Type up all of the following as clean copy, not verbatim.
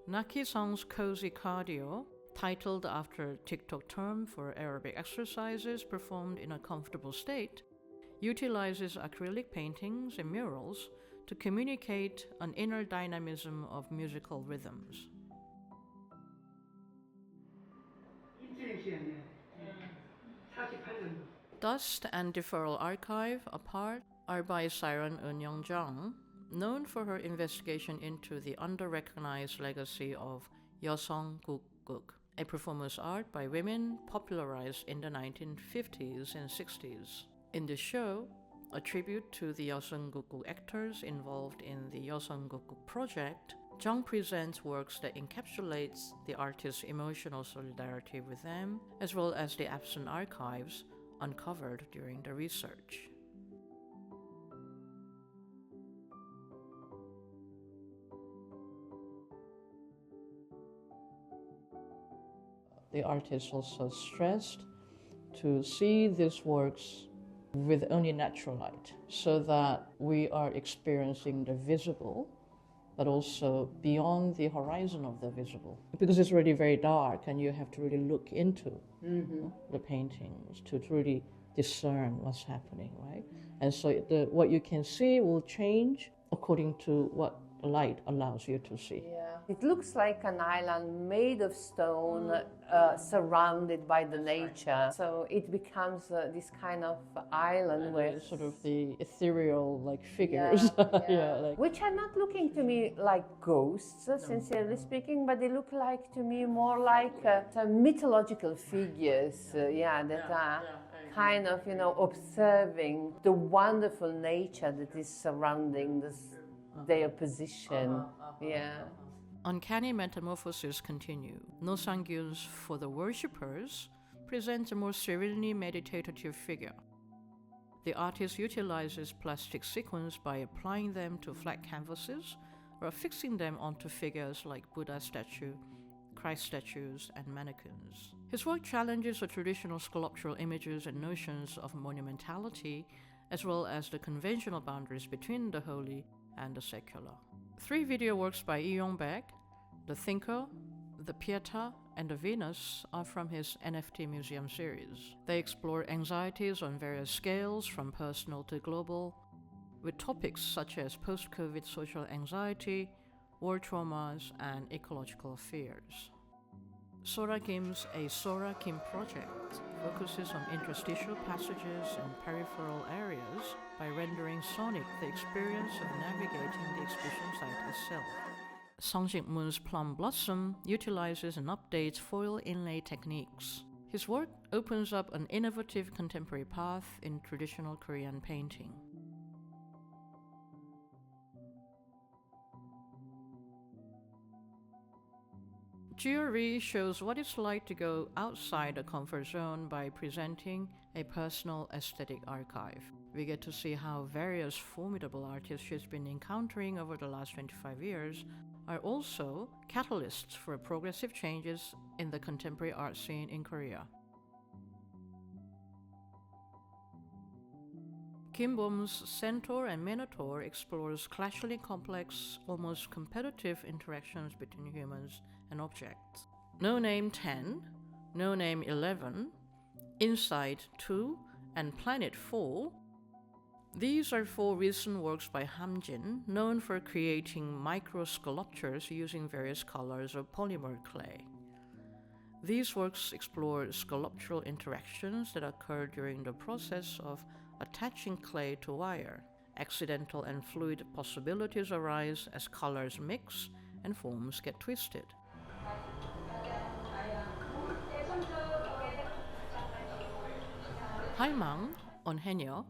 Nakhee Sung's cozy cardio, titled after a TikTok term for aerobic exercises performed in a comfortable state, utilizes acrylic paintings and murals to communicate an inner dynamism of musical rhythms. Dust and Deferral Archive, a part, are by Siren Eun Jung, known for her investigation into the under-recognized legacy of 여성국극, a performance art by women popularized in the 1950s and 60s. In the show, a tribute to the 여성국극 actors involved in the 여성국극 project, Jung presents works that encapsulates the artist's emotional solidarity with them, as well as the absent archives uncovered during the research. The artist also stressed to see these works with only natural light, so that we are experiencing the visible, but also beyond the horizon of the visible. Because it's already very dark and you have to really look into the paintings to really discern what's happening, right? And so what you can see will change according to what light allows you to see. Yeah. It looks like an island made of stone, surrounded by the nature. So it becomes this kind of island with sort of the ethereal like figures, which are not looking to me like ghosts, sincerely speaking, but they look like to me more like some mythological figures, that are kind of, observing the wonderful nature that is surrounding their position. Uncanny metamorphoses continue. Noh Sang-Kyoon's For the Worshippers presents a more serenely meditative figure. The artist utilizes plastic sequins by applying them to flat canvases or affixing them onto figures like Buddha statue, Christ statues, and mannequins. His work challenges the traditional sculptural images and notions of monumentality, as well as the conventional boundaries between the holy and the secular. 3 video works by Lee Yong-baek, The Thinker, The Pietà, and The Venus are from his NFT museum series. They explore anxieties on various scales, from personal to global, with topics such as post-COVID social anxiety, war traumas, and ecological fears. Sora Kim's A Sora Kim project focuses on interstitial passages and peripheral areas by rendering sonic the experience of navigating the exhibition site itself. Sungsic Moon's Plum Blossom utilizes and updates foil inlay techniques. His work opens up an innovative contemporary path in traditional Korean painting. Jewyo Rhii shows what it's like to go outside a comfort zone by presenting a personal aesthetic archive. We get to see how various formidable artists she's been encountering over the last 25 years are also catalysts for progressive changes in the contemporary art scene in Korea. Kim Bum's Centaur and Minotaur explores clashingly complex, almost competitive interactions between humans and objects. No Name 10, No Name 11, Inside 2, and Planet 4. These are 4 recent works by Hamjin, known for creating micro-sculptures using various colors of polymer clay. These works explore sculptural interactions that occur during the process of attaching clay to wire. Accidental and fluid possibilities arise as colors mix and forms get twisted. Haimang on Haenyeo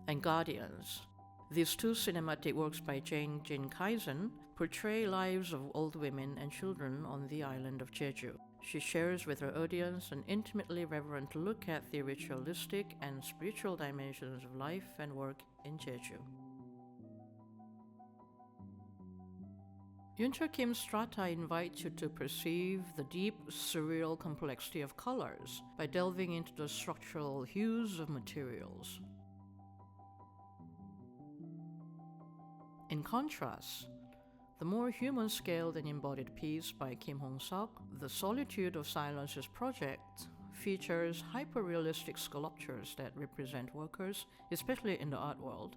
and Guardians. These 2 cinematic works by Jin Kaisen portray lives of old women and children on the island of Jeju. She shares with her audience an intimately reverent look at the ritualistic and spiritual dimensions of life and work in Jeju. Yunchul Kim's Strata invites you to perceive the deep, surreal complexity of colors by delving into the structural hues of materials. In contrast, The more human-scaled and embodied piece by Kim Hong-seok, The Solitude of Silences project, features hyper-realistic sculptures that represent workers, especially in the art world.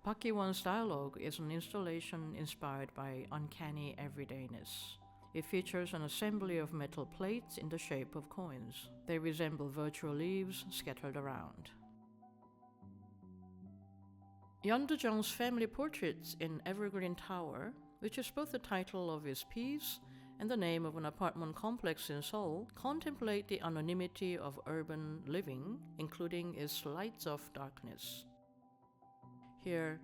Park Ki-won's dialogue is an installation inspired by uncanny everydayness. It features an assembly of metal plates in the shape of coins. They resemble virtual leaves scattered around. Yeondoo Jung's family portraits in Evergreen Tower, which is both the title of his piece and the name of an apartment complex in Seoul, contemplate the anonymity of urban living, including its lights of darkness. Here,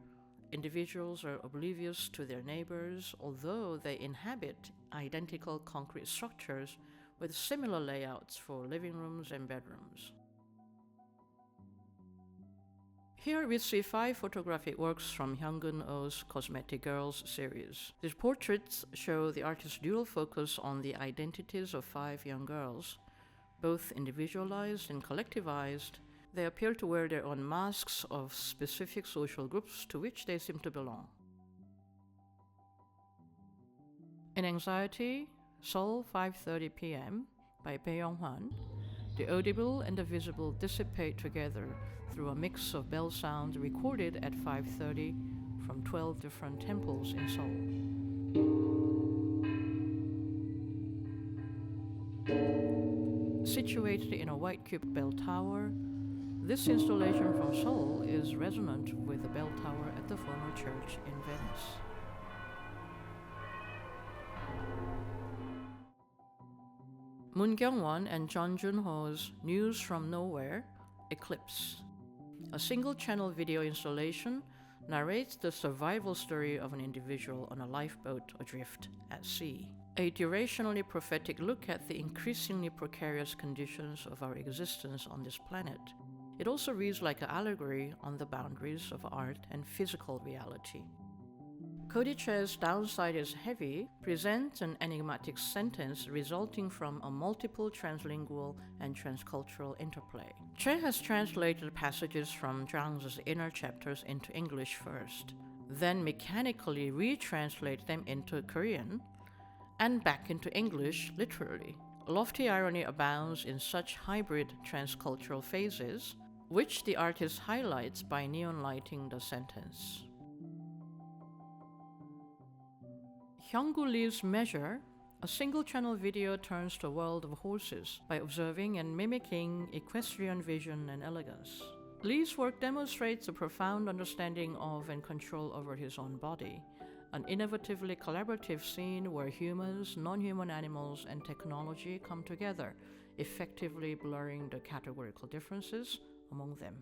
individuals are oblivious to their neighbors, although they inhabit identical concrete structures with similar layouts for living rooms and bedrooms. Here we see 5 photographic works from Hyungkoo Oh's Cosmetic Girls series. These portraits show the artist's dual focus on the identities of 5 young girls, both individualized and collectivized. They appear to wear their own masks of specific social groups to which they seem to belong. In Anxiety, Seoul, 5:30 p.m. by Bae Young-whan, the audible and the visible dissipate together through a mix of bell sounds recorded at 5:30 from 12 different temples in Seoul. Situated in a white cube bell tower, this installation from Seoul is resonant with the bell tower at the former church in Venice. Moon Kyung-won and Jeon Jun-ho's News from Nowhere, Eclipse. A single-channel video installation narrates the survival story of an individual on a lifeboat adrift at sea. A durationally prophetic look at the increasingly precarious conditions of our existence on this planet. It also reads like an allegory on the boundaries of art and physical reality. Cody Choi's Downside is Heavy presents an enigmatic sentence resulting from a multiple translingual and transcultural interplay. Choi has translated passages from Zhang's inner chapters into English first, then mechanically retranslate them into Korean, and back into English literally. Lofty irony abounds in such hybrid transcultural phases, which the artist highlights by neon lighting the sentence. Hyungkoo Lee's Measure, a single-channel video turns to a world of horses by observing and mimicking equestrian vision and elegance. Lee's work demonstrates a profound understanding of and control over his own body, an innovatively collaborative scene where humans, non-human animals, and technology come together, effectively blurring the categorical differences among them.